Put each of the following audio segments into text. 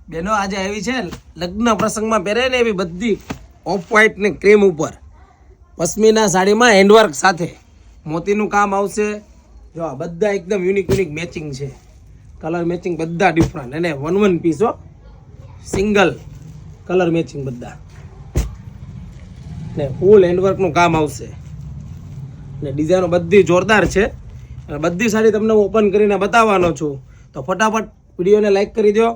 બેનો આજે આવી છે લગ્ન પ્રસંગમાં પહેરે ને એવી બધી ઓફ વ્હાઈટ ને ક્રીમ ઉપર પશ્મિના સાડીમાં હેન્ડવર્ક સાથે મોતીનું કામ આવશે. જો આ બધા એકદમ યુનિક મેચિંગ છે, કલર મેચિંગ બધા ડિફરન્ટ અને વન પીસ હો, સિંગલ કલર મેચિંગ બધા ને ફૂલ હેન્ડવર્કનું કામ આવશે ને ડિઝાઇનો બધી જોરદાર છે. બધી સાડી તમને હું ઓપન કરીને બતાવવાનો છું, તો ફટાફટ વિડીયોને લાઈક કરી દો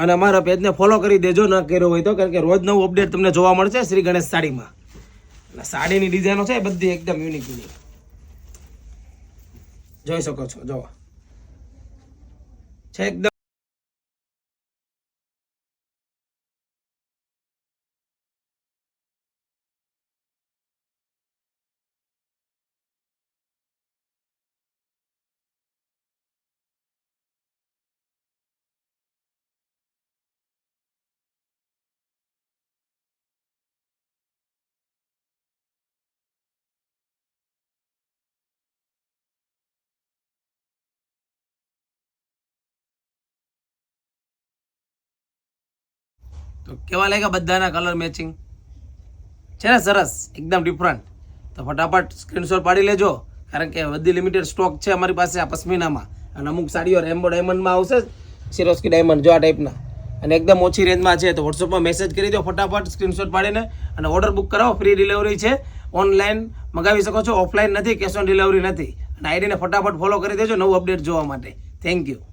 અને અમારા પેજને ફોલો કરી દેજો ન કર્યો હોય તો, કારણ કે રોજ નવું અપડેટ તમને જોવા મળશે શ્રી ગણેશ સાડીમાં. અને સાડીની ડિઝાઇનો છે બધી એકદમ યુનિક જોઈ શકો છો. જો છે એકદમ તો કેવા લાગ્યા બધાના કલર મેચિંગ છે ને, સરસ એકદમ ડિફરન્ટ. તો ફટાફટ સ્ક્રીનશોટ પાડી લેજો, કારણ કે બધી લિમિટેડ સ્ટોક છે અમારી પાસે આ પશ્મિનામાં. અને અમુક સાડીઓ રેમ્બો ડાયમંડમાં આવશે, સિરોસ્કી ડાયમંડ જો આ ટાઈપના, અને એકદમ ઓછી રેન્જમાં છે. તો વોટ્સઅપમાં મેસેજ કરી દો ફટાફટ સ્ક્રીનશોટ પાડીને અને ઓર્ડર બુક કરાવો. ફ્રી ડિલિવરી છે, ઓનલાઈન મંગાવી શકો છો, ઓફલાઈન નથી, કેશ ઓન ડિલિવરી નથી. અને આઈડીને ફટાફટ ફોલો કરી દેજો નવું અપડેટ જોવા માટે. Thank you.